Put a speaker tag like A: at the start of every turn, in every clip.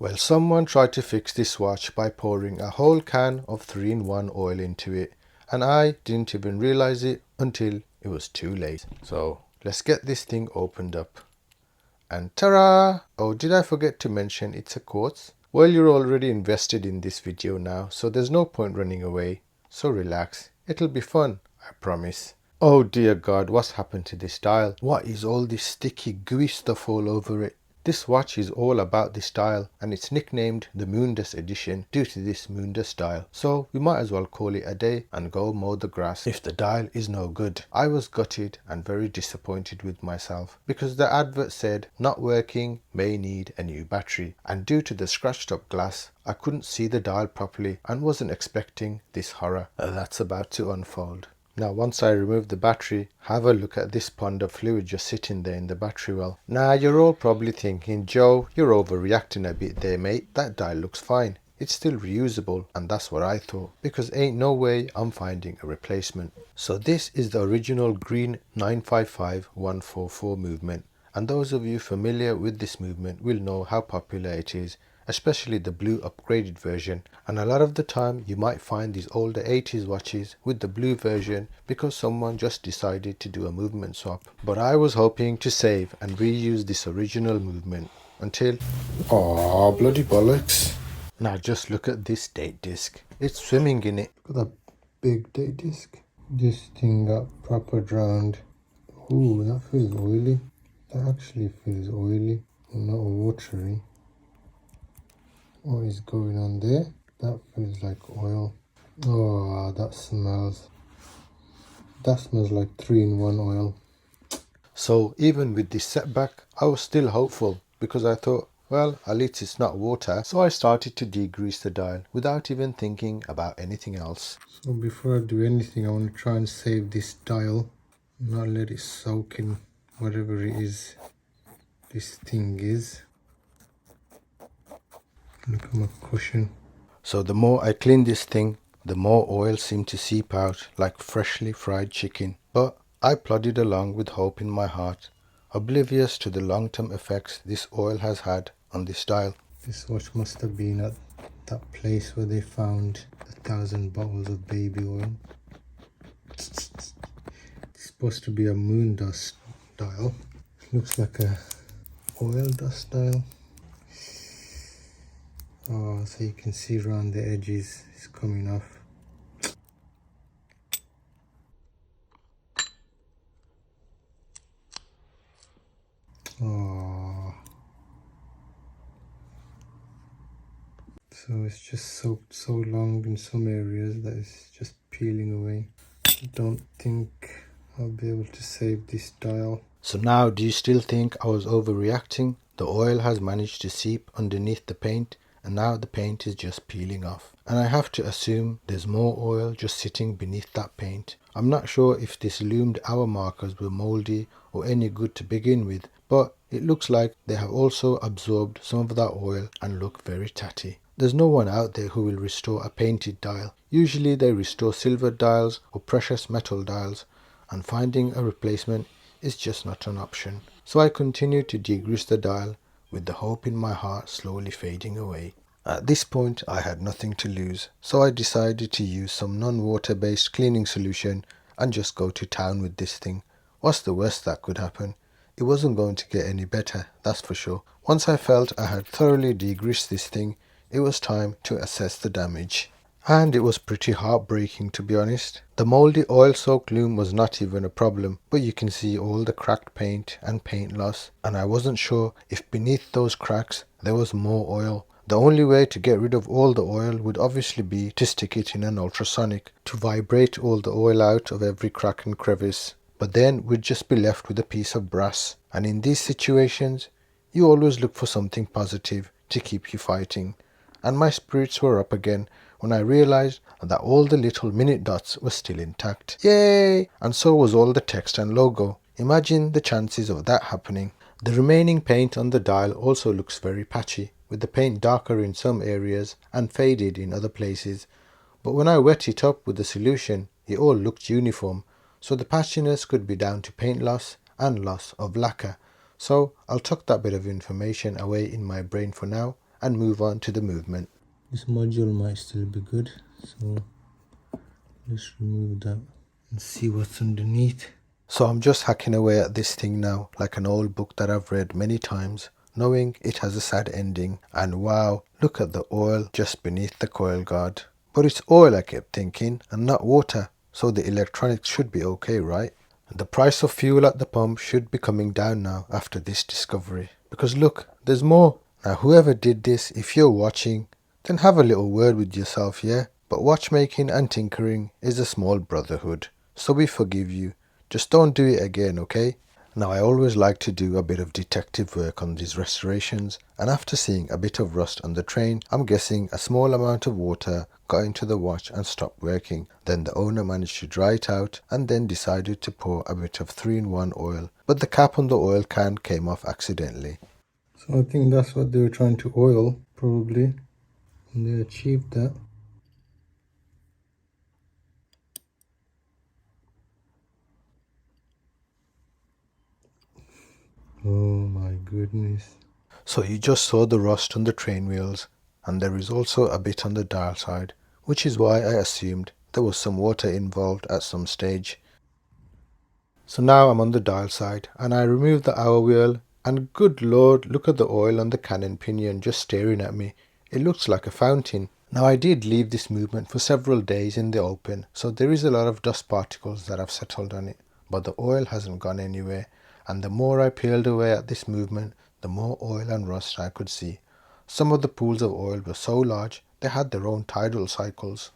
A: Well, someone tried to fix this watch by pouring a whole can of 3-in-1 oil into it, and I didn't even realize it until it was too late. So let's get this thing opened up. And ta-ra! Oh, did I forget to mention it's a quartz? Well, you're already invested in this video now, so there's no point running away. So relax, it'll be fun, I promise. Oh dear God, what's happened to this dial? What is all this sticky gooey stuff all over it? This watch is all about this dial, and it's nicknamed the Moondust edition due to this Moondust dial. So we might as well call it a day and go mow the grass if the dial is no good. I was gutted and very disappointed with myself because the advert said not working, may need a new battery, and due to the scratched up glass I couldn't see the dial properly and wasn't expecting this horror that's about to unfold. Now once I remove the battery, have a look at this pond of fluid just sitting there in the battery well. Now you're all probably thinking, Joe, you're overreacting a bit there mate, that dial looks fine. It's still reusable, and that's what I thought, because ain't no way I'm finding a replacement. So this is the original green 955144 movement, and those of you familiar with this movement will know how popular it is, especially the blue upgraded version, and a lot of the time you might find these older 80s watches with the blue version because someone just decided to do a movement swap. But I was hoping to save and reuse this original movement until... oh bloody bollocks. Now just look at this date disc, it's swimming in it. Look at that big date disc. This thing got proper drowned. Ooh, that feels oily. That actually feels oily, not watery. What is going on there? That feels like oil. Oh, that smells like 3-in-1 oil. So even with this setback, I was still hopeful because I thought, well, at least it's not water. So I started to degrease the dial without even thinking about anything else. So before I do anything, I want to try and save this dial, not let it soak in whatever it is this thing is. Look at my cushion. So the more I clean this thing, the more oil seemed to seep out like freshly fried chicken. But I plodded along with hope in my heart, oblivious to the long-term effects this oil has had on this dial. This watch must have been at that place where they found 1,000 bottles of baby oil. It's supposed to be a Moondust dial. Looks like a oil dust dial. Oh, so you can see around the edges it's coming off. Oh, so it's just soaked so long in some areas that it's just peeling away. I don't think I'll be able to save this dial. So now, do you still think I was overreacting? The oil has managed to seep underneath the paint, and now the paint is just peeling off. And I have to assume there's more oil just sitting beneath that paint. I'm not sure if this loomed hour markers were moldy or any good to begin with, but it looks like they have also absorbed some of that oil and look very tatty. There's no one out there who will restore a painted dial. Usually they restore silver dials or precious metal dials, and finding a replacement is just not an option. So I continue to degrease the dial with the hope in my heart slowly fading away. At this point I had nothing to lose, so I decided to use some non-water based cleaning solution and just go to town with this thing. What's the worst that could happen? It wasn't going to get any better, that's for sure. Once I felt I had thoroughly degreased this thing, it was time to assess the damage. And it was pretty heartbreaking, to be honest. The mouldy oil soaked loom was not even a problem, but you can see all the cracked paint and paint loss, and I wasn't sure if beneath those cracks there was more oil. The only way to get rid of all the oil would obviously be to stick it in an ultrasonic to vibrate all the oil out of every crack and crevice, but then we'd just be left with a piece of brass. And in these situations you always look for something positive to keep you fighting, and my spirits were up again when I realized that all the little minute dots were still intact. Yay! And so was all the text and logo. Imagine the chances of that happening. The remaining paint on the dial also looks very patchy, with the paint darker in some areas and faded in other places. But when I wet it up with the solution, it all looked uniform, so the patchiness could be down to paint loss and loss of lacquer. So I'll tuck that bit of information away in my brain for now and move on to the movement. This module might still be good, so let's remove that and see what's underneath. So I'm just hacking away at this thing now, like an old book that I've read many times, knowing it has a sad ending. And wow, look at the oil just beneath the coil guard. But it's oil, I kept thinking, and not water, so the electronics should be okay, right? And the price of fuel at the pump should be coming down now after this discovery. Because look, there's more. Now whoever did this, if you're watching, then have a little word with yourself, yeah? But watchmaking and tinkering is a small brotherhood, so we forgive you. Just don't do it again, okay? Now I always like to do a bit of detective work on these restorations, and after seeing a bit of rust on the train, I'm guessing a small amount of water got into the watch and stopped working. Then the owner managed to dry it out and then decided to pour a bit of 3-in-1 oil, but the cap on the oil can came off accidentally. So I think that's what they were trying to oil, probably, and they achieved that. Oh my goodness. So you just saw the rust on the train wheels, and there is also a bit on the dial side, which is why I assumed there was some water involved at some stage. So now I'm on the dial side, and I remove the hour wheel, and good lord, look at the oil on the cannon pinion just staring at me. It looks like a fountain. Now I did leave this movement for several days in the open, so there is a lot of dust particles that have settled on it, but the oil hasn't gone anywhere, and the more I peeled away at this movement, the more oil and rust I could see. Some of the pools of oil were so large they had their own tidal cycles.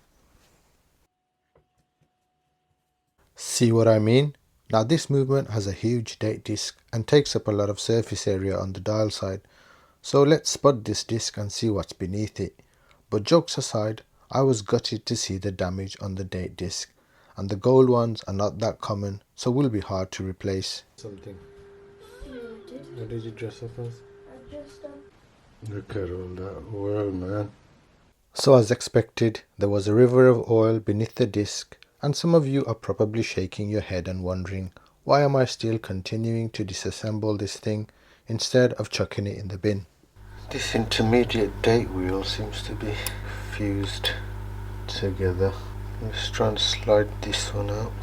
A: See what I mean? Now this movement has a huge date disc and takes up a lot of surface area on the dial side. So let's spot this disc and see what's beneath it. But jokes aside, I was gutted to see the damage on the date disc, and the gold ones are not that common, so will be hard to replace. Something. What did you dress up as? I dressed up. Look at all that oil, man. So as expected, there was a river of oil beneath the disc, and some of you are probably shaking your head and wondering, why am I still continuing to disassemble this thing instead of chucking it in the bin? This intermediate date wheel seems to be fused together. Let's try and slide this one out,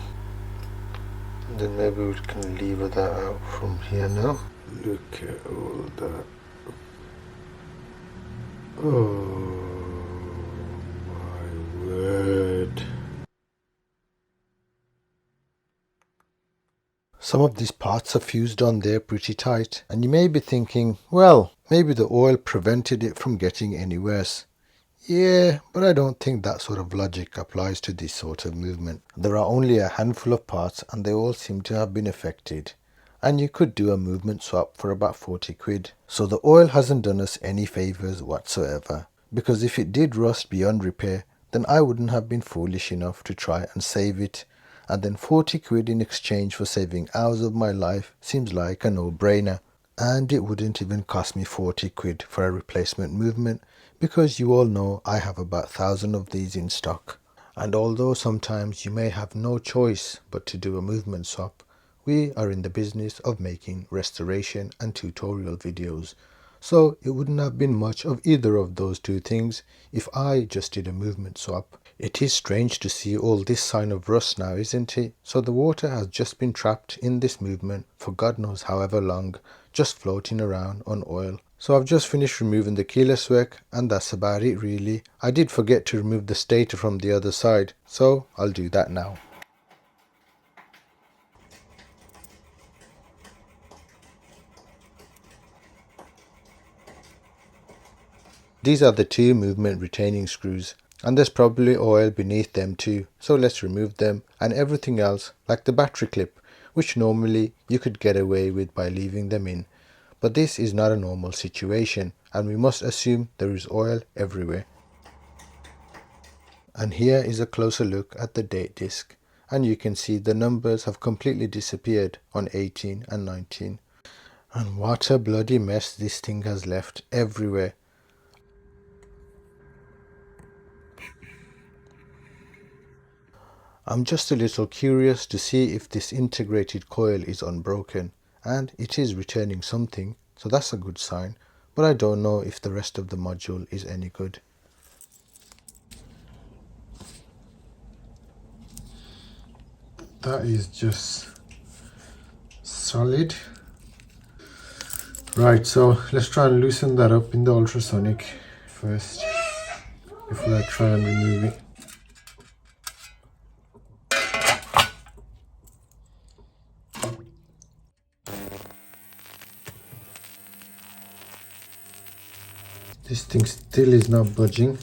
A: and then maybe we can lever that out from here now. Look at all that. Oh my word. Some of these parts are fused on there pretty tight, and you may be thinking, well, maybe the oil prevented it from getting any worse. Yeah, but I don't think that sort of logic applies to this sort of movement. There are only a handful of parts and they all seem to have been affected. And you could do a movement swap for about 40 quid. So the oil hasn't done us any favours whatsoever. Because if it did rust beyond repair, then I wouldn't have been foolish enough to try and save it. And then 40 quid in exchange for saving hours of my life seems like a no-brainer. And it wouldn't even cost me 40 quid for a replacement movement, because you all know I have about 1,000 of these in stock. And although sometimes you may have no choice but to do a movement swap, we are in the business of making restoration and tutorial videos, so it wouldn't have been much of either of those two things if I just did a movement swap. It is strange to see all this sign of rust now, isn't it? So the water has just been trapped in this movement for God knows however long, just floating around on oil. So I've just finished removing the keyless work, and that's about it really. I did forget to remove the stator from the other side, so I'll do that now. These are the two movement retaining screws, and there's probably oil beneath them too, so let's remove them, and everything else, like the battery clip, which normally you could get away with by leaving them in. But this is not a normal situation, and we must assume there is oil everywhere. And here is a closer look at the date disc, and you can see the numbers have completely disappeared on 18 and 19. And what a bloody mess this thing has left everywhere. I'm just a little curious to see if this integrated coil is unbroken, and it is returning something, so that's a good sign. but I don't know if the rest of the module is any good. That is just solid. Right, so let's try and loosen that up in the ultrasonic first before I try and remove it. This thing still is not budging.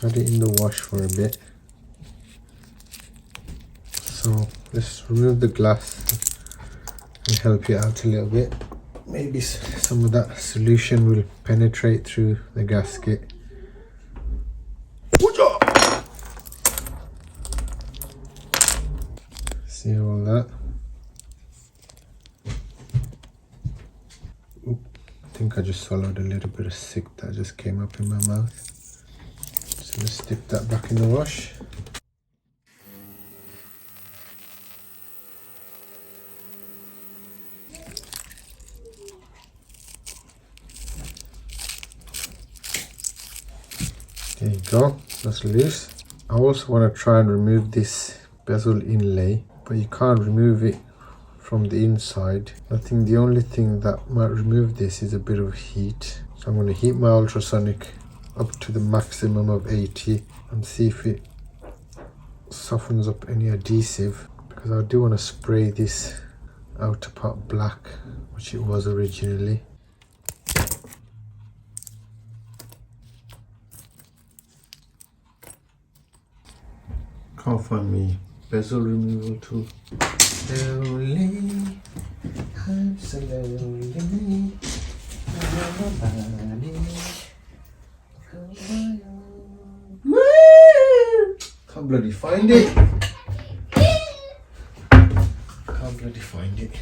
A: Had it in the wash for a bit. So let's remove the glass and help you out a little bit. Maybe some of that solution will penetrate through the gasket. See all that? Oop, I think I just swallowed a little bit of sick that just came up in my mouth. So let's stick that back in the wash. There you go, that's loose. I also want to try and remove this bezel inlay, but you can't remove it from the inside. I think the only thing that might remove this is a bit of heat. So I'm going to heat my ultrasonic up to the maximum of 80 and see if it softens up any adhesive, because I do want to spray this outer part black, which it was originally. Can't find me bezel removal tool. Slowly, slowly, can't bloody find it. Can't bloody find it.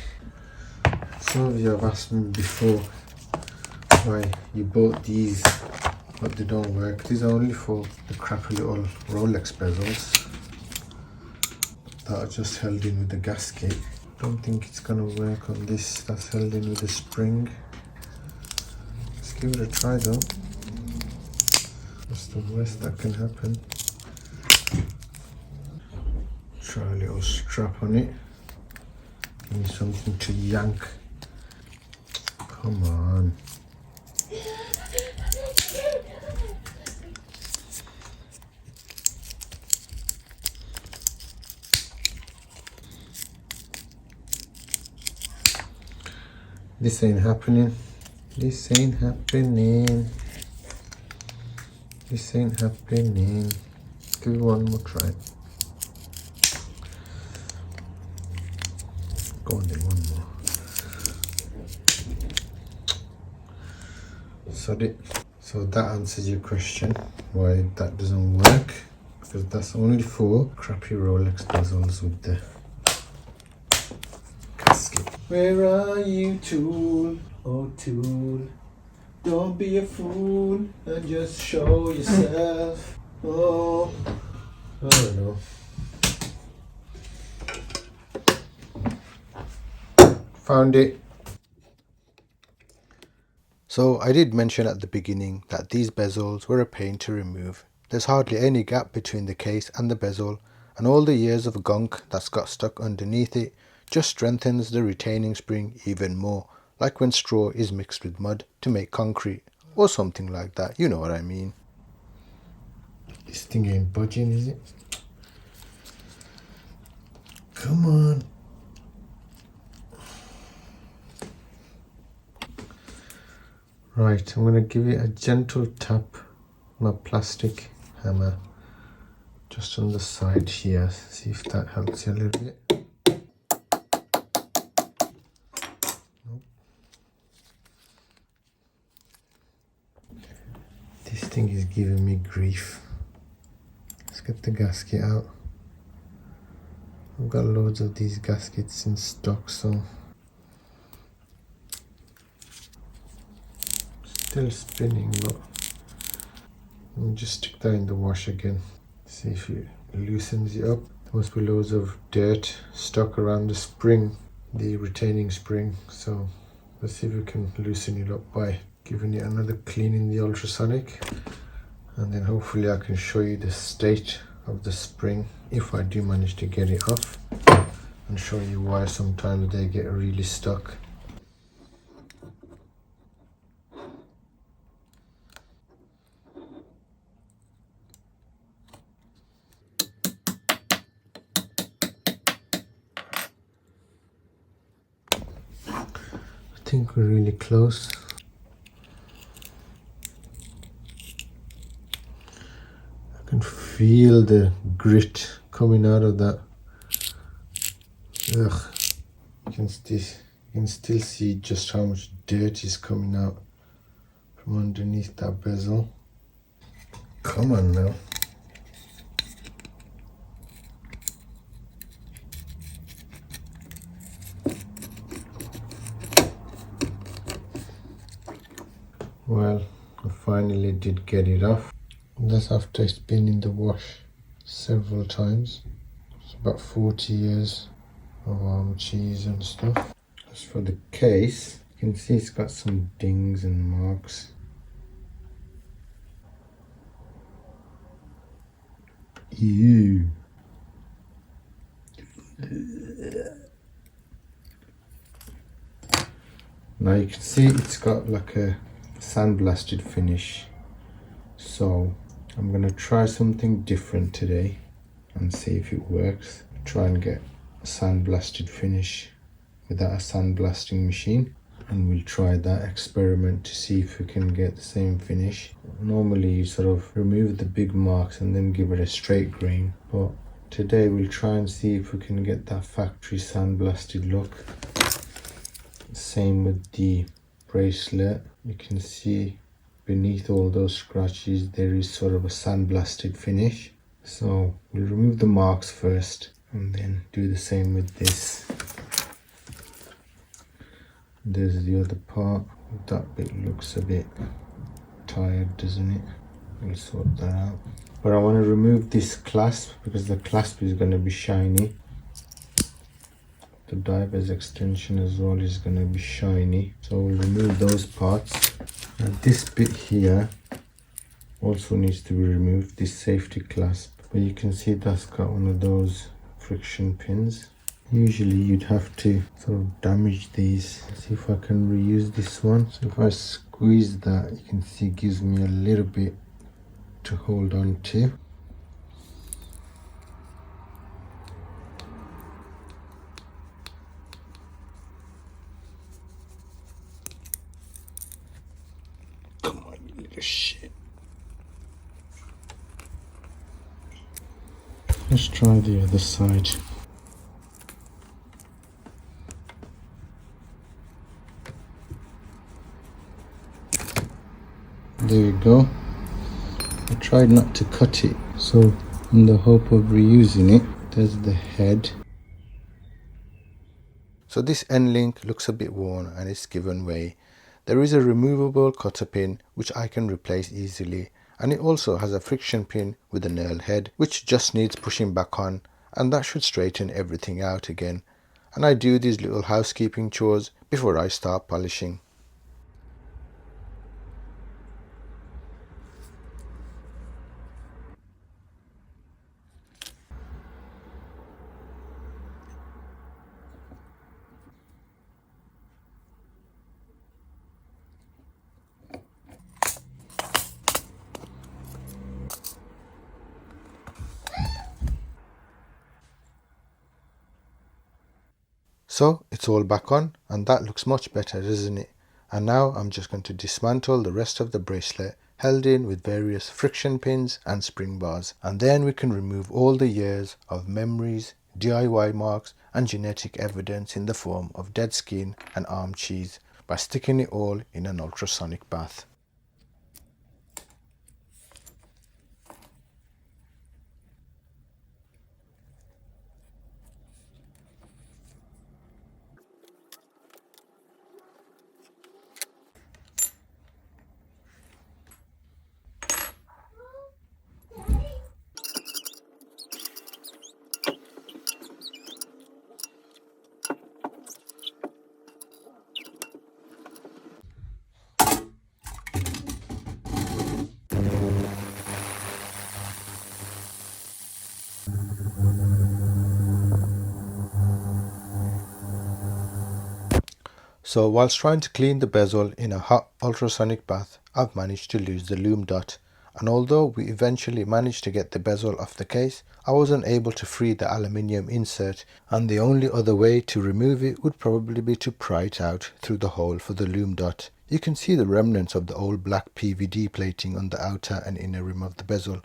A: Some of you have asked me before why you bought these, but they don't work. These are only for the crappy little Rolex bezels that are just held in with the gasket. Don't think it's gonna work on this that's held in with a spring. Let's give it a try though. What's the worst that can happen? Try a little strap on it. Give me something to yank. Come on. This ain't happening. This ain't happening. This ain't happening. Give it one more try. Go on then, one more. Sod it. So that answers your question why that doesn't work, because that's only for crappy Rolex bezels with the gasket. Where are you, tool? Oh, tool. Don't be a fool and just show yourself. Oh, I don't know. Found it. So I did mention at the beginning that these bezels were a pain to remove. There's hardly any gap between the case and the bezel, and all the years of gunk that's got stuck underneath it just strengthens the retaining spring even more, like when straw is mixed with mud to make concrete, or something like that, you know what I mean. This thing ain't budging, is it? Come on. Right, I'm going to give it a gentle tap with my plastic hammer just on the side here, see if that helps you a little bit. Nope. This thing is giving me grief. Let's get the gasket out. I've got loads of these gaskets in stock, so still spinning, but let me just stick that in the wash again. See if it loosens it up. There must be loads of dirt stuck around the spring, the retaining spring, so Let's see if we can loosen it up by giving it another clean in the ultrasonic, and then hopefully I can show you the state of the spring if I do manage to get it off, and show you why sometimes they get really stuck. I think we're really close. I can feel the grit coming out of that. Ugh. You can still see just how much dirt is coming out from underneath that bezel. Come on now. Well, I finally did get it off. And that's after it's been in the wash several times. It's about 40 years of cheese and stuff. As for the case, you can see it's got some dings and marks. Ew. Now you can see it's got like a sandblasted finish. So I'm gonna try something different today and see if it works. Try and get a sandblasted finish without a sandblasting machine, and we'll try that experiment to see if we can get the same finish. Normally you sort of remove the big marks and then give it a straight grain, but today we'll try and see if we can get that factory sandblasted look. Same with the bracelet. You can see beneath all those scratches there is sort of a sandblasted finish. So we'll remove the marks first and then do the same with this. There's the other part. That bit looks a bit tired, doesn't it? We'll sort that out. But I want to remove this clasp because the clasp is going to be shiny. The diver's extension as well is going to be shiny. So we'll remove those parts. And this bit here also needs to be removed, this safety clasp. But you can see that's got one of those friction pins. Usually you'd have to sort of damage these. See if I can reuse this one. So if I squeeze that, you can see it gives me a little bit to hold on to. Come on, you little shit. Let's try the other side. There we go. I tried not to cut it, so in the hope of reusing it, there's the head. So this end link looks a bit worn and it's given way. There is a removable cutter pin which I can replace easily, and it also has a friction pin with a nail head which just needs pushing back on, and that should straighten everything out again. And I do these little housekeeping chores before I start polishing. So it's all back on, and that looks much better, doesn't it? And now I'm just going to dismantle the rest of the bracelet, held in with various friction pins and spring bars, and then we can remove all the years of memories, DIY marks and genetic evidence in the form of dead skin and arm cheese by sticking it all in an ultrasonic bath. So whilst trying to clean the bezel in a hot ultrasonic bath, I've managed to lose the loom dot. And although we eventually managed to get the bezel off the case, I wasn't able to free the aluminium insert, and the only other way to remove it would probably be to pry it out through the hole for the loom dot. You can see the remnants of the old black PVD plating on the outer and inner rim of the bezel,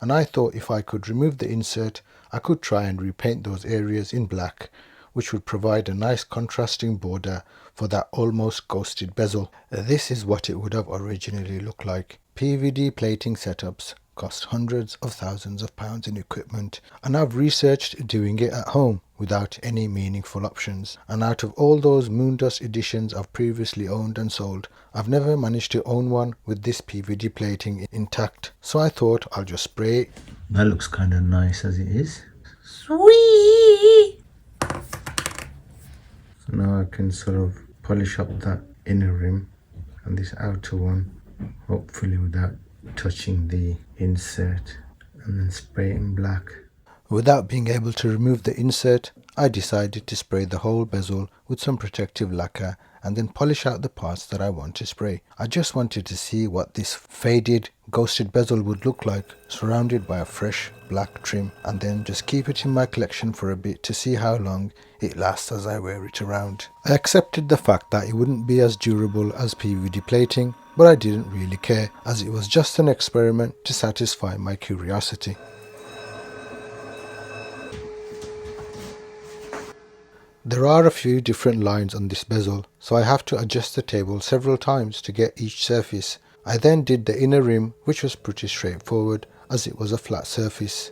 A: and I thought if I could remove the insert, I could try and repaint those areas in black, which would provide a nice contrasting border for that almost ghosted bezel. This is what it would have originally looked like. PVD plating setups cost hundreds of thousands of pounds in equipment, and I've researched doing it at home without any meaningful options. And out of all those Moondust editions I've previously owned and sold, I've never managed to own one with this PVD plating intact. So I thought I'll just spray it. That looks kind of nice as it is. Sweet! So now I can sort of polish up that inner rim and this outer one, hopefully without touching the insert, and then spray it in black. Without being able to remove the insert, I decided to spray the whole bezel with some protective lacquer and then polish out the parts that I want to spray. I just wanted to see what this faded, ghosted bezel would look like surrounded by a fresh black trim, and then just keep it in my collection for a bit to see how long it lasts as I wear it around. I accepted the fact that it wouldn't be as durable as PVD plating, but I didn't really care, as it was just an experiment to satisfy my curiosity. There are a few different lines on this bezel, so I have to adjust the table several times to get each surface. I then did the inner rim, which was pretty straightforward as it was a flat surface.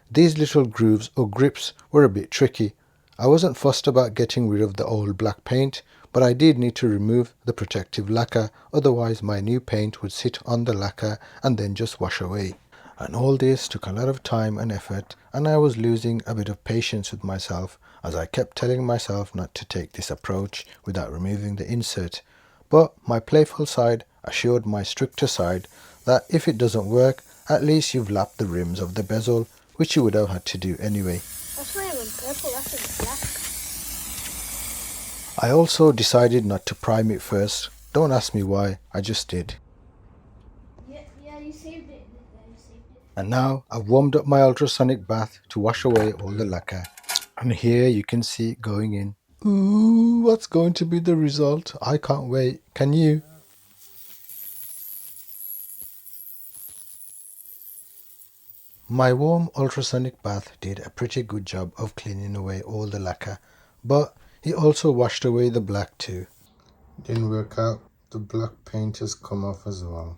A: These little grooves or grips were a bit tricky. I wasn't fussed about getting rid of the old black paint, but I did need to remove the protective lacquer, otherwise my new paint would sit on the lacquer and then just wash away. And all this took a lot of time and effort, and I was losing a bit of patience with myself as I kept telling myself not to take this approach without removing the insert. But my playful side assured my stricter side that if it doesn't work, at least you've lapped the rims of the bezel, which you would have had to do anyway.
B: That's why I went purple after the black.
A: I also decided not to prime it first. Don't ask me why, I just did.
B: Yeah, you saved it. You saved it.
A: And now I've warmed up my ultrasonic bath to wash away all the lacquer. And here you can see it going in. Ooh, what's going to be the result? I can't wait. Can you? My warm ultrasonic bath did a pretty good job of cleaning away all the lacquer, but it also washed away the black too. Didn't work out. The black paint has come off as well.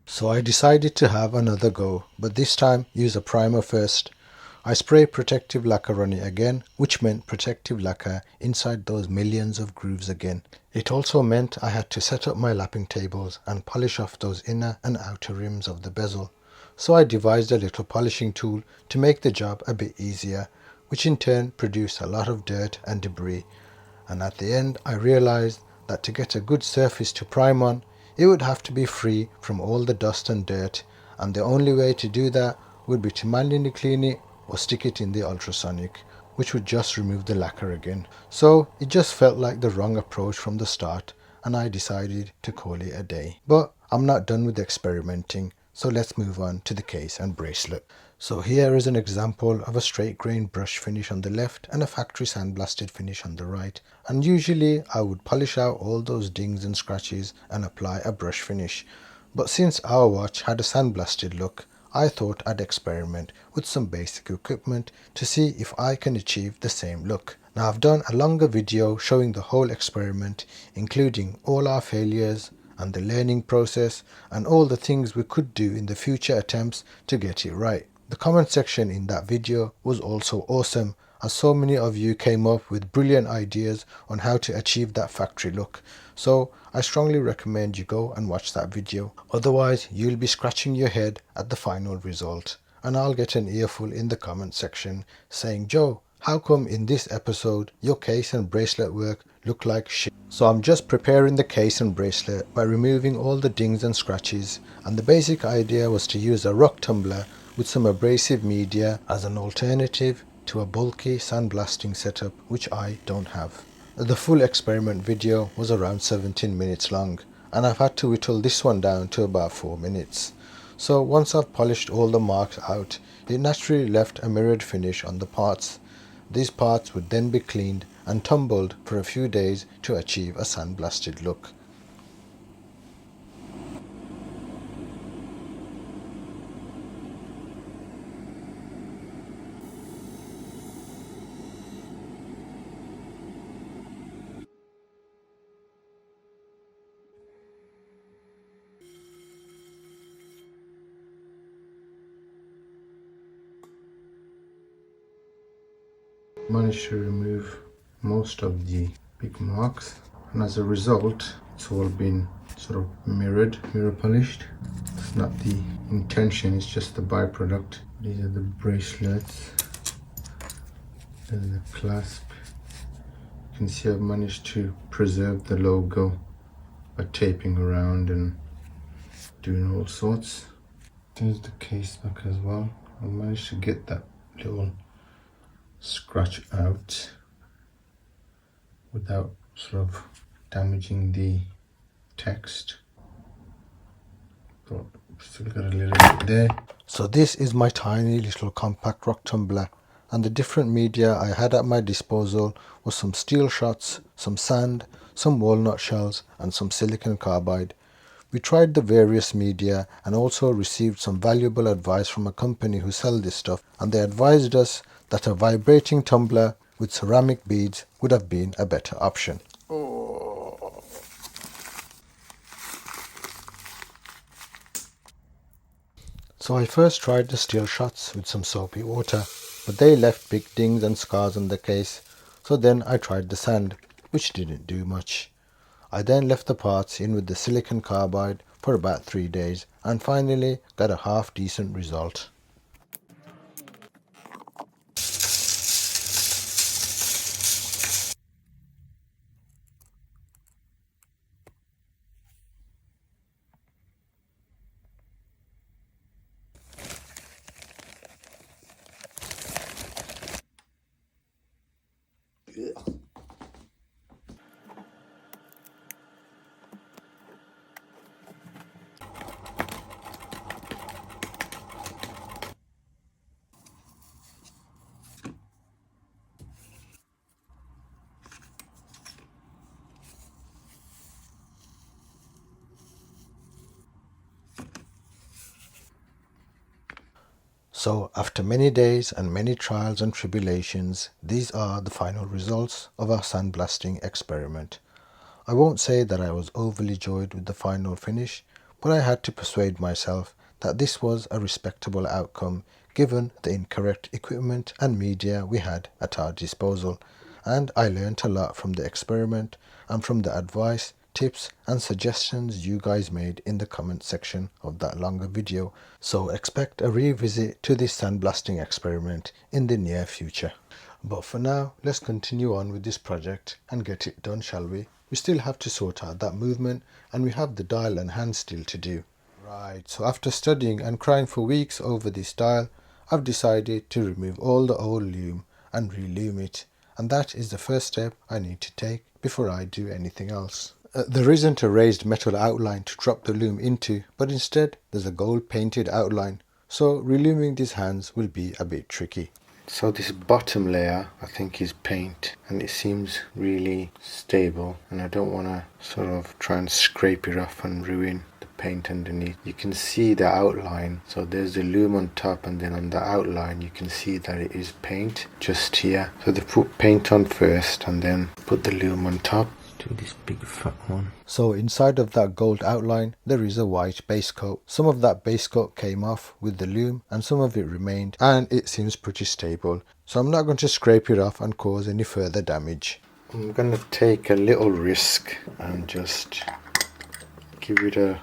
A: So I decided to have another go, but this time use a primer first. I spray protective lacquer on it again, which meant protective lacquer inside those millions of grooves again. It also meant I had to set up my lapping tables and polish off those inner and outer rims of the bezel. So I devised a little polishing tool to make the job a bit easier, which in turn produced a lot of dirt and debris. And at the end I realized that to get a good surface to prime on, it would have to be free from all the dust and dirt, and the only way to do that would be to manually clean it or stick it in the ultrasonic, which would just remove the lacquer again. So it just felt like the wrong approach from the start, and I decided to call it a day. But I'm not done with experimenting, so let's move on to the case and bracelet. So here is an example of a straight grain brush finish on the left and a factory sandblasted finish on the right, and usually I would polish out all those dings and scratches and apply a brush finish, but since our watch had a sandblasted look, I thought I'd experiment with some basic equipment to see if I can achieve the same look. Now I've done a longer video showing the whole experiment, including all our failures and the learning process and all the things we could do in the future attempts to get it right. The comment section in that video was also awesome, as so many of you came up with brilliant ideas on how to achieve that factory look. So I strongly recommend you go and watch that video. Otherwise you'll be scratching your head at the final result, and I'll get an earful in the comment section saying, Joe, how come in this episode your case and bracelet work look like shit? So I'm just preparing the case and bracelet by removing all the dings and scratches, and the basic idea was to use a rock tumbler with some abrasive media as an alternative to a bulky sandblasting setup, which I don't have. The full experiment video was around 17 minutes long, and I've had to whittle this one down to about 4 minutes. So once I've polished all the marks out, it naturally left a mirrored finish on the parts. These parts would then be cleaned and tumbled for a few days to achieve a sandblasted look. Managed to remove most of the big marks, and as a result it's all been sort of mirror polished. It's not the intention, it's just the byproduct. These are the bracelets, there's the clasp. You can see I've managed to preserve the logo by taping around and doing all sorts. There's the case back as well. I managed to get that little scratch out without sort of damaging the text, but still got a little bit there. So this is my tiny little compact rock tumbler, and the different media I had at my disposal was some steel shots, some sand, some walnut shells and some silicon carbide. We tried the various media and also received some valuable advice from a company who sell this stuff, and they advised us that a vibrating tumbler with ceramic beads would have been a better option. So I first tried the steel shots with some soapy water, but they left big dings and scars on the case. So then I tried the sand, which didn't do much. I then left the parts in with the silicon carbide for about 3 days and finally got a half decent result. So after many days and many trials and tribulations, these are the final results of our sandblasting experiment. I won't say that I was overly joyed with the final finish, but I had to persuade myself that this was a respectable outcome given the incorrect equipment and media we had at our disposal, and I learnt a lot from the experiment and from the advice, tips and suggestions you guys made in the comment section of that longer video, so expect a revisit to this sandblasting experiment in the near future. But for now, let's continue on with this project and get it done, shall we? We still have to sort out that movement, and we have the dial and hand still to do. Right, so after studying and crying for weeks over this dial, I've decided to remove all the old loom and re-loom it, and that is the first step I need to take before I do anything else. There isn't a raised metal outline to drop the loom into, but instead there's a gold painted outline, so relooming these hands will be a bit tricky. So this bottom layer I think is paint, and it seems really stable, and I don't want to sort of try and scrape it off and ruin the paint underneath. You can see the outline, so there's the loom on top, and then on the outline you can see that it is paint just here. So they put paint on first and then put the loom on top. to this big fat one. So inside of that gold outline there is a white base coat. Some of that base coat came off with the loom and some of it remained, and it seems pretty stable. So I'm not going to scrape it off and cause any further damage. I'm going to take a little risk and just give it a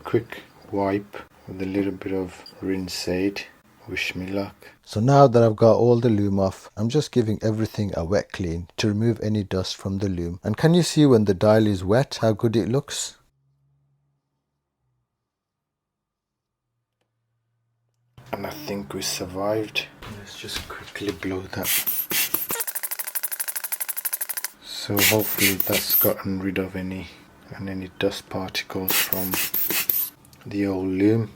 A: quick wipe with a little bit of rinse aid. Wish me luck. So now that I've got all the loom off, I'm just giving everything a wet clean to remove any dust from the loom. And can you see when the dial is wet how good it looks? And I think we survived. Let's just quickly blow that. So hopefully that's gotten rid of any dust particles from the old loom.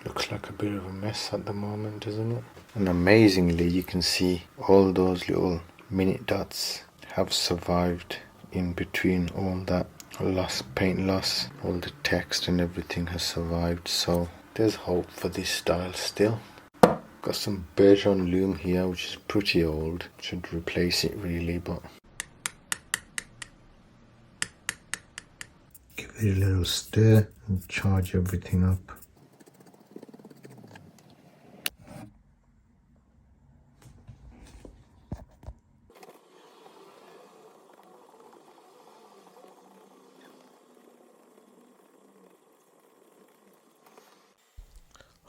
A: Looks like a bit of a mess at the moment, doesn't it? And amazingly, you can see all those little minute dots have survived in between all that paint loss. All the text and everything has survived, so there's hope for this style still. Got some beige on loom here, which is pretty old. Should replace it really, but give it a little stir and charge everything up.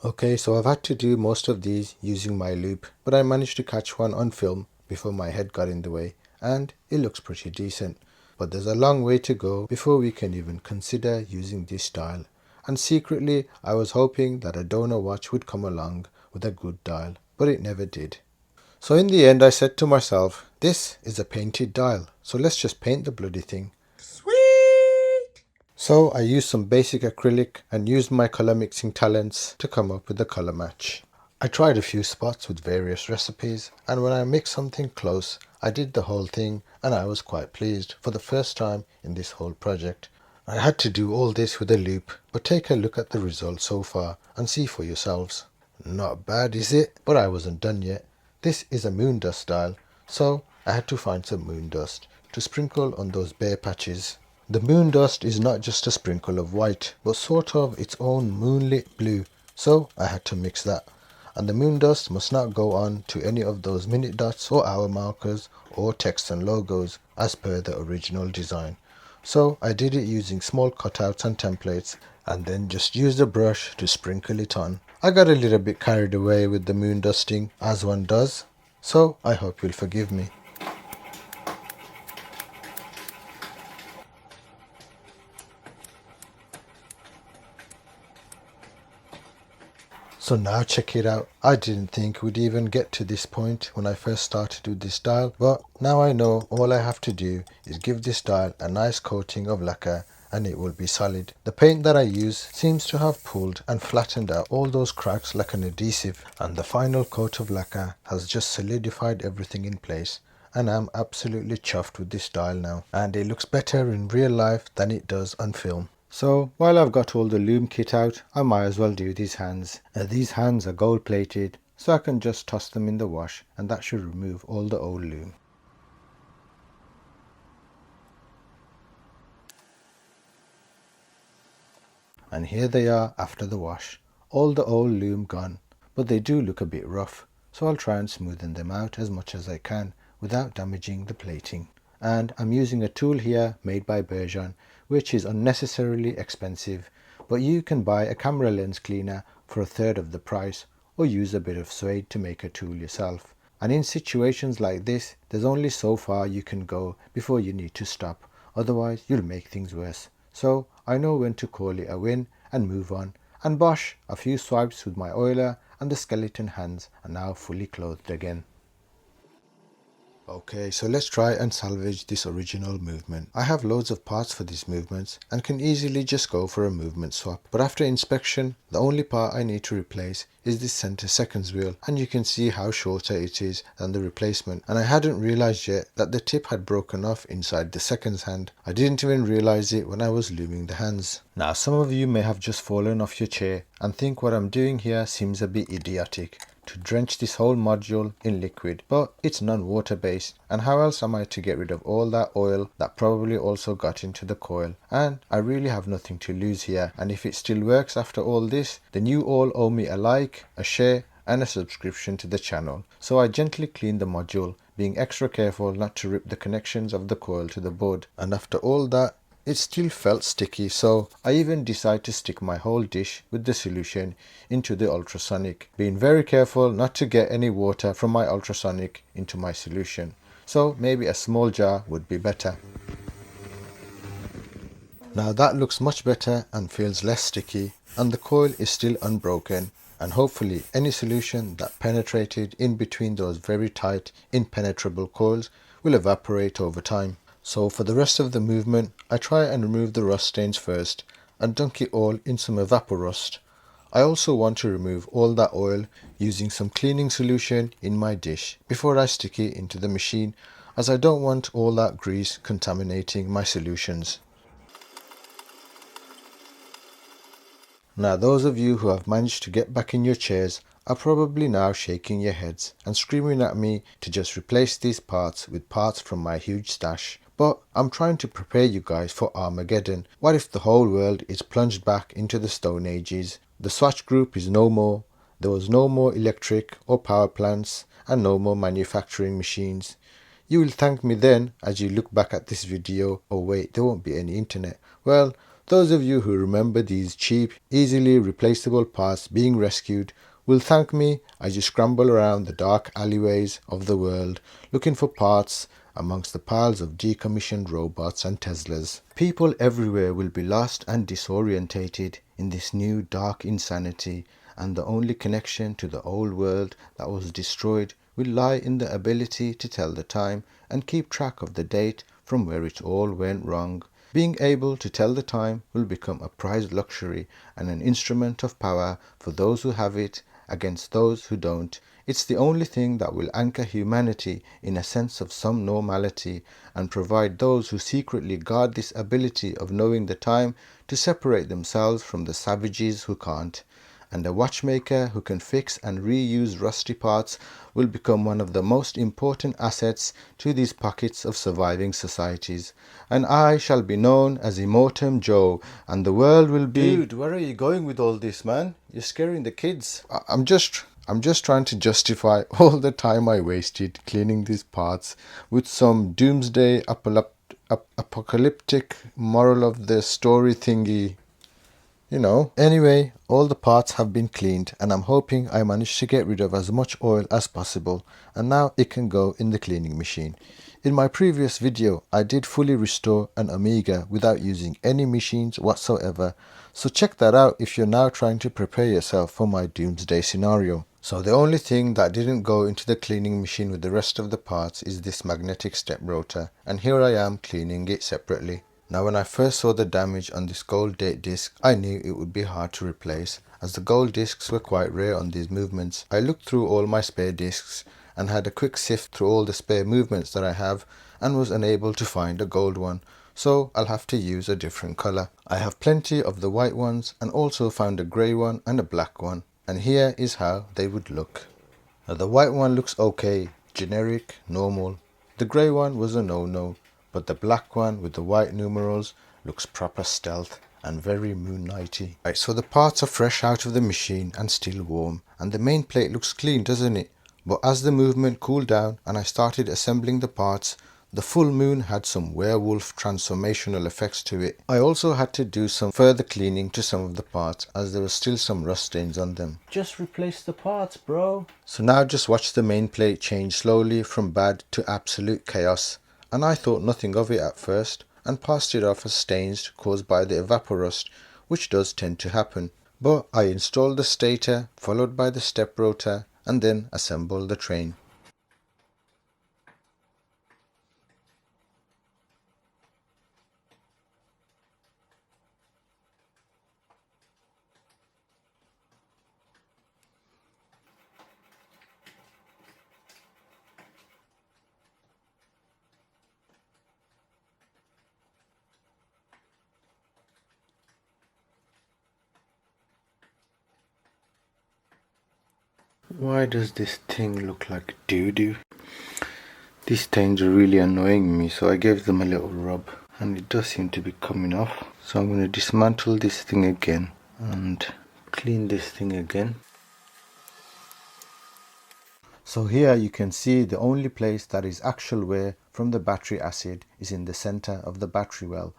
A: Okay, so I've had to do most of these using my loop, but I managed to catch one on film before my head got in the way, and it looks pretty decent. But there's a long way to go before we can even consider using this style, and secretly I was hoping that a donor watch would come along with a good dial, but it never did. So in the end I said to myself, this is a painted dial, so let's just paint the bloody thing. So I used some basic acrylic and used my colour mixing talents to come up with the colour match. I tried a few spots with various recipes, and when I mixed something close, I did the whole thing and I was quite pleased for the first time in this whole project. I had to do all this with a loop, but take a look at the result so far and see for yourselves. Not bad, is it? But I wasn't done yet. This is a Moondust style, so I had to find some Moondust to sprinkle on those bare patches. The Moondust is not just a sprinkle of white, but sort of its own moonlit blue, so I had to mix that. And the Moondust must not go on to any of those minute dots or hour markers or text and logos as per the original design. So I did it using small cutouts and templates, and then just used a brush to sprinkle it on. I got a little bit carried away with the Moondusting, as one does, so I hope you'll forgive me. So now check it out. I didn't think we'd even get to this point when I first started with this dial, but now I know all I have to do is give this dial a nice coating of lacquer and it will be solid. The paint that I use seems to have pulled and flattened out all those cracks like an adhesive, and the final coat of lacquer has just solidified everything in place, and I'm absolutely chuffed with this dial now, and it looks better in real life than it does on film. So while I've got all the loom kit out, I might as well do these hands. These hands are gold plated, so I can just toss them in the wash and that should remove all the old loom. And here they are after the wash. All the old loom gone, but they do look a bit rough, so I'll try and smoothen them out as much as I can without damaging the plating. And I'm using a tool here made by Bergeon, which is unnecessarily expensive, but you can buy a camera lens cleaner for a third of the price, or use a bit of suede to make a tool yourself. And in situations like this, there's only so far you can go before you need to stop, otherwise you'll make things worse. So I know when to call it a win and move on, and bosh, a few swipes with my oiler and the skeleton hands are now fully clothed again. Okay, so let's try and salvage this original movement. I have loads of parts for these movements and can easily just go for a movement swap. But after inspection, the only part I need to replace is this center seconds wheel, and you can see how shorter it is than the replacement. And I hadn't realized yet that the tip had broken off inside the seconds hand. I didn't even realize it when I was looming the hands. Now some of you may have just fallen off your chair and think what I'm doing here seems a bit idiotic. to drench this whole module in liquid, but it's non-water based, and how else am I to get rid of all that oil that probably also got into the coil? And I really have nothing to lose here, and if it still works after all this, then you all owe me a like, a share and a subscription to the channel. So I gently cleaned the module, being extra careful not to rip the connections of the coil to the board, and after all that it still felt sticky, so I even decided to stick my whole dish with the solution into the ultrasonic, being very careful not to get any water from my ultrasonic into my solution. So maybe a small jar would be better. Now that looks much better and feels less sticky, and the coil is still unbroken, and hopefully any solution that penetrated in between those very tight impenetrable coils will evaporate over time. So for the rest of the movement, I try and remove the rust stains first and dunk it all in some evaporust. I also want to remove all that oil using some cleaning solution in my dish before I stick it into the machine, as I don't want all that grease contaminating my solutions. Now those of you who have managed to get back in your chairs are probably now shaking your heads and screaming at me to just replace these parts with parts from my huge stash. But I'm trying to prepare you guys for Armageddon. What if the whole world is plunged back into the Stone Ages? The Swatch Group is no more, there was no more electric or power plants and no more manufacturing machines. You will thank me then as you look back at this video. Oh wait, there won't be any internet. Well, those of you who remember these cheap, easily replaceable parts being rescued will thank me as you scramble around the dark alleyways of the world looking for parts amongst the piles of decommissioned robots and Teslas. People everywhere will be lost and disorientated in this new dark insanity, and the only connection to the old world that was destroyed will lie in the ability to tell the time and keep track of the date from where it all went wrong. Being able to tell the time will become a prized luxury and an instrument of power for those who have it against those who don't. It's the only thing that will anchor humanity in a sense of some normality and provide those who secretly guard this ability of knowing the time to separate themselves from the savages who can't. And a watchmaker who can fix and reuse rusty parts will become one of the most important assets to these pockets of surviving societies. And I shall be known as Immortum Joe, and the world will be... Dude, where are you going with all this, man? You're scaring the kids. I'm just trying to justify all the time I wasted cleaning these parts with some doomsday apocalyptic moral of the story thingy. You know, anyway, all the parts have been cleaned and I'm hoping I managed to get rid of as much oil as possible, and now it can go in the cleaning machine. In my previous video, I did fully restore an Amiga without using any machines whatsoever, so check that out if you're now trying to prepare yourself for my doomsday scenario. So the only thing that didn't go into the cleaning machine with the rest of the parts is this magnetic step rotor, and here I am cleaning it separately. Now when I first saw the damage on this gold date disc, I knew it would be hard to replace, as the gold discs were quite rare on these movements. I looked through all my spare discs and had a quick sift through all the spare movements that I have and was unable to find a gold one, so I'll have to use a different colour. I have plenty of the white ones and also found a grey one and a black one, and here is how they would look. Now the white one looks okay, generic, normal. The grey one was a no-no, but the black one with the white numerals looks proper stealth and very Moon Knighty. Right, so the parts are fresh out of the machine and still warm, and the main plate looks clean, doesn't it? But as the movement cooled down and I started assembling the parts, the full moon had some werewolf transformational effects to it. I also had to do some further cleaning to some of the parts as there was still some rust stains on them. Just replace the parts, bro. So now just watch the main plate change slowly from bad to absolute chaos, and I thought nothing of it at first and passed it off as stains caused by the evaporust, which does tend to happen. But I installed the stator followed by the step rotor and then assembled the train. Why does this thing look like doo-doo? These stains are really annoying me, so I gave them a little rub and it does seem to be coming off. So I'm going to dismantle this thing again and clean this thing again. So here you can see the only place that is actual wear from the battery acid is in the center of the battery well.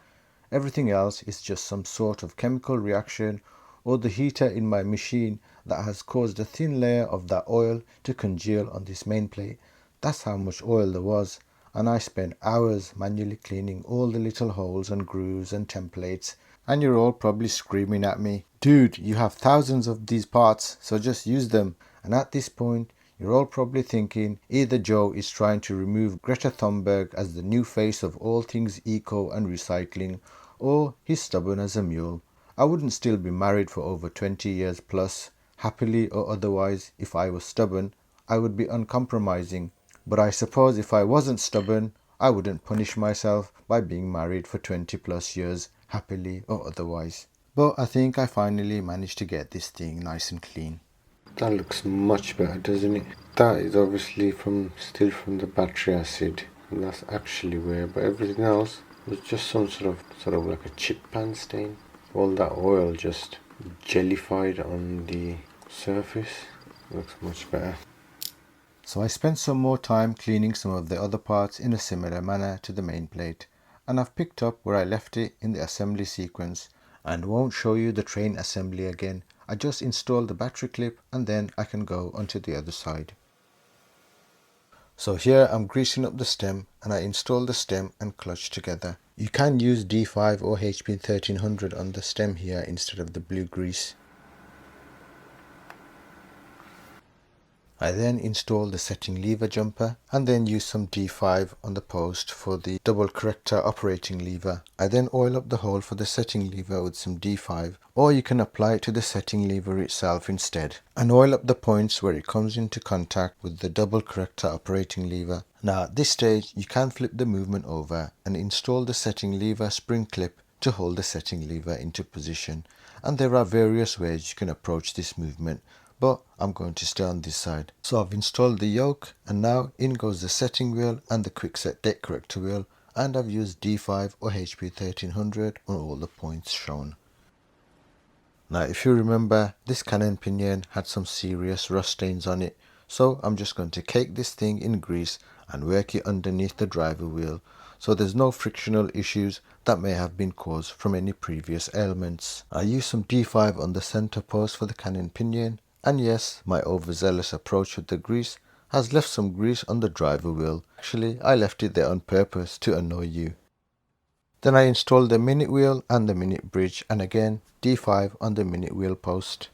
A: Everything else is just some sort of chemical reaction or the heater in my machine that has caused a thin layer of that oil to congeal on this main plate. That's how much oil there was, and I spent hours manually cleaning all the little holes and grooves and templates. And you're all probably screaming at me, dude, you have thousands of these parts, so just use them. And at this point, you're all probably thinking either Joe is trying to remove Greta Thunberg as the new face of all things eco and recycling, or he's stubborn as a mule. I wouldn't still be married for over 20 years plus, happily or otherwise. If I was stubborn, I would be uncompromising. But I suppose if I wasn't stubborn, I wouldn't punish myself by being married for 20 plus years, happily or otherwise. But I think I finally managed to get this thing nice and clean. That looks much better, doesn't it? That is obviously still from the battery acid, and that's actually wear, but everything else was just some sort of like a chip pan stain. All that oil just jellified on the surface. Looks much better. So I spent some more time cleaning some of the other parts in a similar manner to the main plate, and I've picked up where I left it in the assembly sequence and won't show you the train assembly again. I just install the battery clip and then I can go onto the other side. So here I'm greasing up the stem and I install the stem and clutch together. You can use D5 or HP 1300 on the stem here instead of the blue grease. I then install the setting lever jumper and then use some D5 on the post for the double corrector operating lever. I then oil up the hole for the setting lever with some D5, or you can apply it to the setting lever itself instead, and oil up the points where it comes into contact with the double corrector operating lever. Now at this stage you can flip the movement over and install the setting lever spring clip to hold the setting lever into position, and there are various ways you can approach this movement, but I'm going to stay on this side. So I've installed the yoke and now in goes the setting wheel and the quickset deck corrector wheel, and I've used D5 or HP 1300 on all the points shown. Now if you remember, this cannon pinion had some serious rust stains on it, so I'm just going to cake this thing in grease and work it underneath the driver wheel so there's no frictional issues that may have been caused from any previous ailments. I used some D5 on the center post for the cannon pinion, and yes, my overzealous approach with the grease has left some grease on the driver wheel. Actually, I left it there on purpose to annoy you. Then I installed the minute wheel and the minute bridge, and again D5 on the minute wheel post.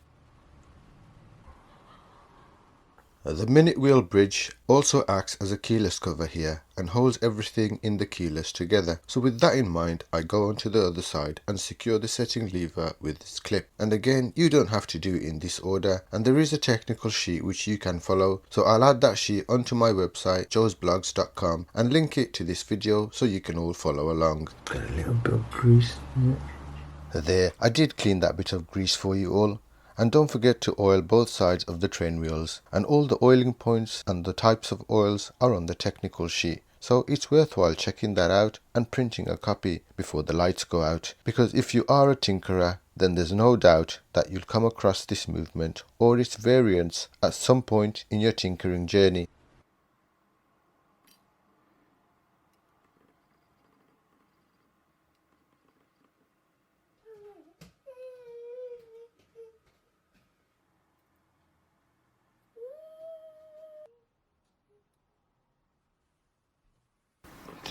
A: The minute wheel bridge also acts as a keyless cover here and holds everything in the keyless together. So with that in mind, I go onto the other side and secure the setting lever with this clip. And again, you don't have to do it in this order, and there is a technical sheet which you can follow. So I'll add that sheet onto my website joesblogs.com and link it to this video so you can all follow along. Got a little bit of grease there. I did clean that bit of grease for you all. And don't forget to oil both sides of the train wheels, and all the oiling points and the types of oils are on the technical sheet. So it's worthwhile checking that out and printing a copy before the lights go out, because if you are a tinkerer, then there's no doubt that you'll come across this movement or its variants at some point in your tinkering journey.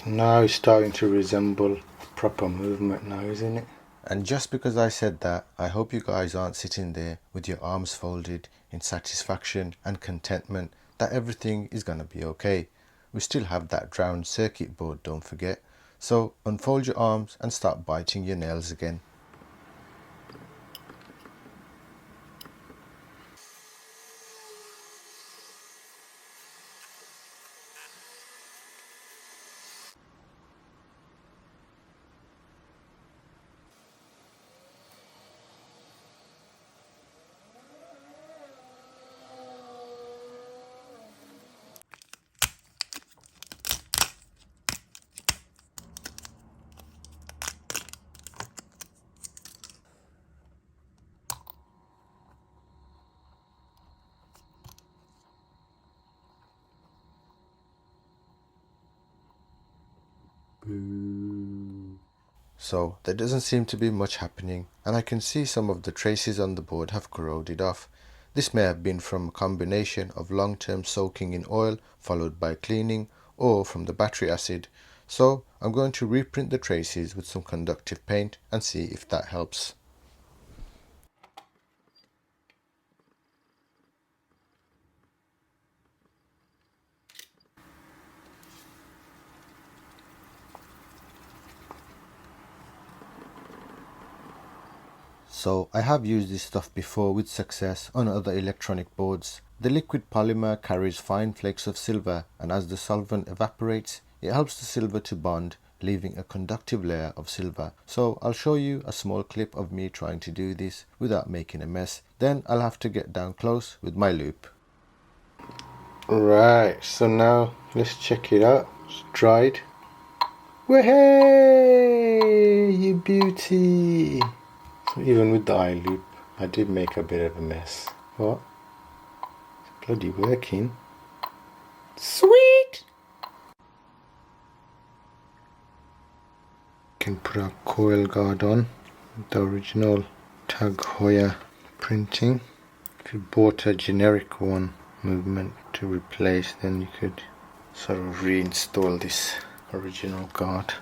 A: Now it's starting to resemble a proper movement now, isn't it? And just because I said that, I hope you guys aren't sitting there with your arms folded in satisfaction and contentment that everything is going to be okay. We still have that drowned circuit board, don't forget. So unfold your arms and start biting your nails again. So there doesn't seem to be much happening, and I can see some of the traces on the board have corroded off. This may have been from a combination of long-term soaking in oil followed by cleaning, or from the battery acid. So I'm going to reprint the traces with some conductive paint and see if that helps. So I have used this stuff before with success on other electronic boards. The liquid polymer carries fine flakes of silver, and as the solvent evaporates, it helps the silver to bond, leaving a conductive layer of silver. So I'll show you a small clip of me trying to do this without making a mess. Then I'll have to get down close with my loupe. Right, so now let's check it out. It's dried. Way, you beauty! So even with the eye loop, I did make a bit of a mess. What? It's bloody working. Sweet! Can put our coil guard on. The original Tag Heuer printing. If you bought a generic one movement to replace, then you could sort of reinstall this original guard.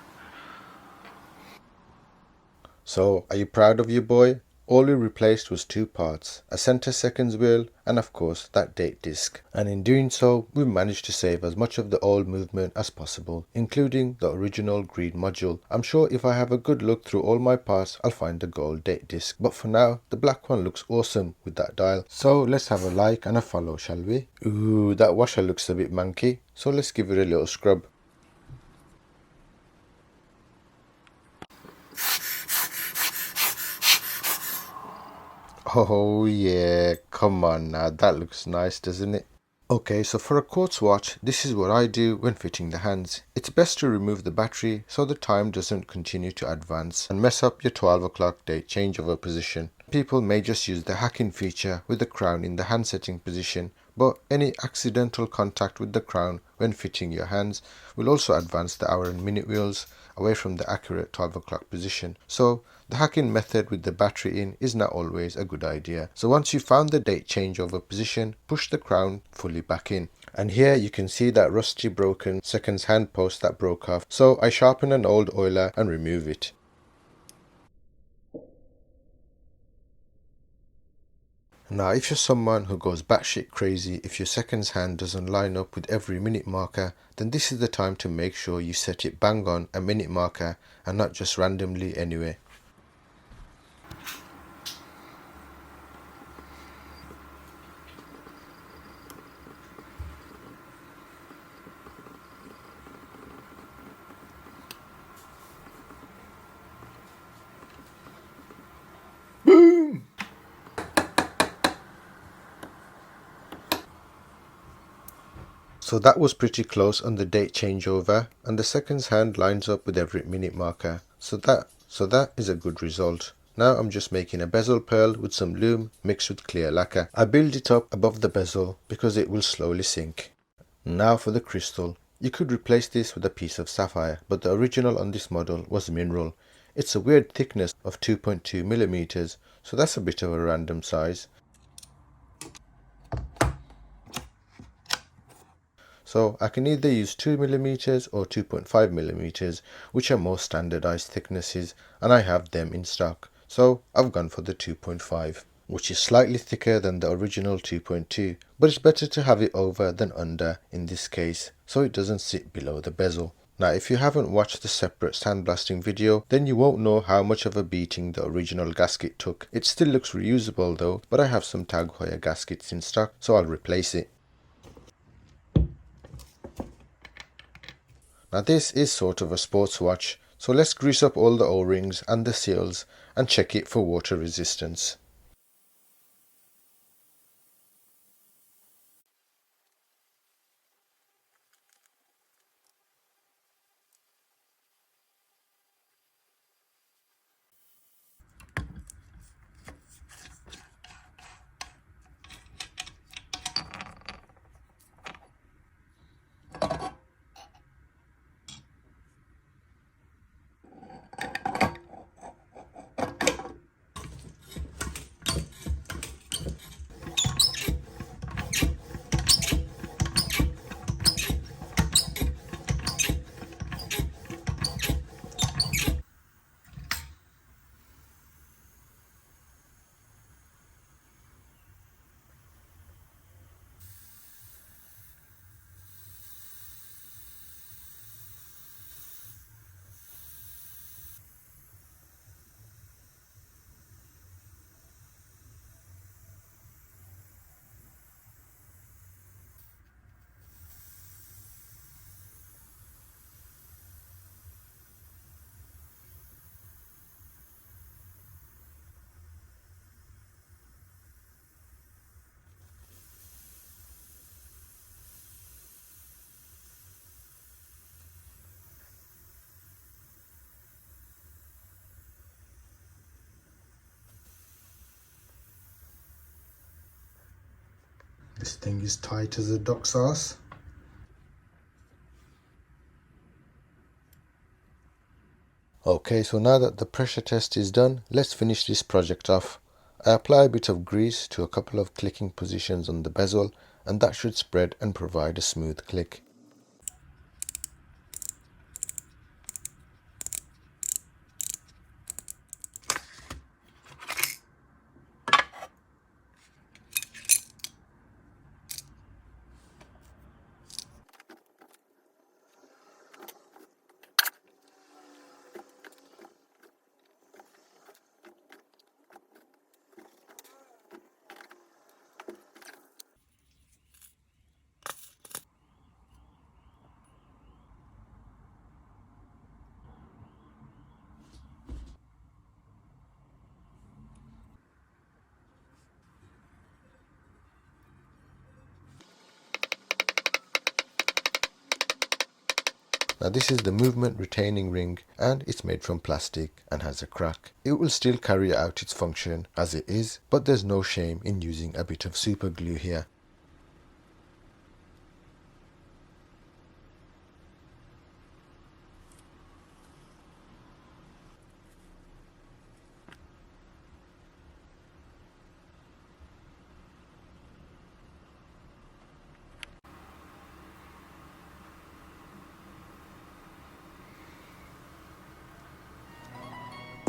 A: So, are you proud of your boy? All we replaced was two parts, a center seconds wheel and of course that date disc. And in doing so, we managed to save as much of the old movement as possible, including the original green module. I'm sure if I have a good look through all my parts, I'll find the gold date disc. But for now, the black one looks awesome with that dial. So let's have a like and a follow, shall we? Ooh, that washer looks a bit manky, so let's give it a little scrub. Oh yeah, come on now, that looks nice, doesn't it? Okay, so for a quartz watch, this is what I do when fitting the hands. It's best to remove the battery so the time doesn't continue to advance and mess up your 12 o'clock date changeover position. People may just use the hacking feature with the crown in the hand setting position, but any accidental contact with the crown when fitting your hands will also advance the hour and minute wheels away from the accurate 12 o'clock position. So the hacking method with the battery in is not always a good idea. So once you found the date changeover position, push the crown fully back in. And here you can see that rusty broken seconds hand post that broke off. So I sharpen an old oiler and remove it. Now if you're someone who goes batshit crazy if your seconds hand doesn't line up with every minute marker, then this is the time to make sure you set it bang on a minute marker and not just randomly anyway. So that was pretty close on the date changeover, and the seconds hand lines up with every minute marker. So that is a good result. Now I'm just making a bezel pearl with some loom mixed with clear lacquer. I build it up above the bezel because it will slowly sink. Now for the crystal. You could replace this with a piece of sapphire, but the original on this model was mineral. It's a weird thickness of 2.2 millimeters, so that's a bit of a random size. So I can either use 2mm or 2.5mm, which are more standardized thicknesses, and I have them in stock. So I've gone for the 2.5, which is slightly thicker than the original 2.2, but it's better to have it over than under in this case, so it doesn't sit below the bezel. Now if you haven't watched the separate sandblasting video, then you won't know how much of a beating the original gasket took. It still looks reusable though, but I have some Tag Heuer gaskets in stock, so I'll replace it. Now this is sort of a sports watch, so let's grease up all the O-rings and the seals and check it for water resistance. This thing is tight as a duck sauce. Okay, so now that the pressure test is done, let's finish this project off. I apply a bit of grease to a couple of clicking positions on the bezel, and that should spread and provide a smooth click. Now this is the movement retaining ring, and it's made from plastic and has a crack. It will still carry out its function as it is, but there's no shame in using a bit of super glue here.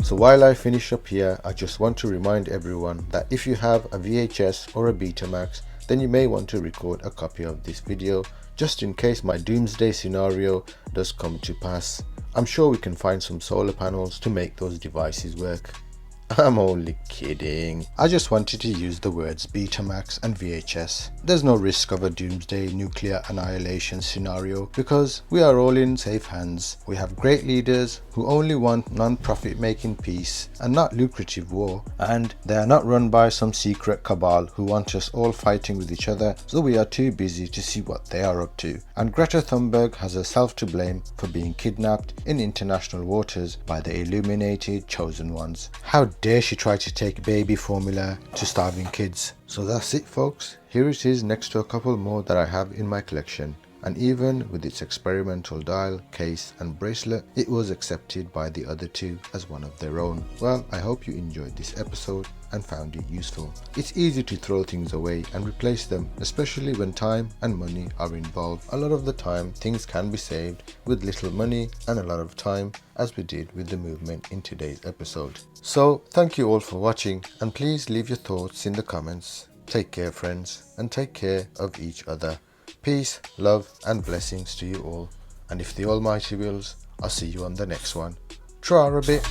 A: So while I finish up here, I just want to remind everyone that if you have a VHS or a Betamax, then you may want to record a copy of this video, just in case my doomsday scenario does come to pass. I'm sure we can find some solar panels to make those devices work. I'm only kidding. I just wanted to use the words Betamax and VHS. There's no risk of a doomsday nuclear annihilation scenario because we are all in safe hands. We have great leaders who only want non-profit making peace and not lucrative war, and they are not run by some secret cabal who want us all fighting with each other, so we are too busy to see what they are up to. And Greta Thunberg has herself to blame for being kidnapped in international waters by the illuminated chosen ones. How dare she try to take baby formula to starving kids. So that's it, folks. Here it is next to a couple more that I have in my collection. And even with its experimental dial, case and bracelet, it was accepted by the other two as one of their own. Well, I hope you enjoyed this episode and found it useful. It's easy to throw things away and replace them, especially when time and money are involved. A lot of the time things can be saved with little money and a lot of time, as we did with the movement in today's episode. So thank you all for watching, and please leave your thoughts in the comments. Take care, friends, and take care of each other. Peace, love and blessings to you all, and if the Almighty wills, I'll see you on the next one. Try a bit.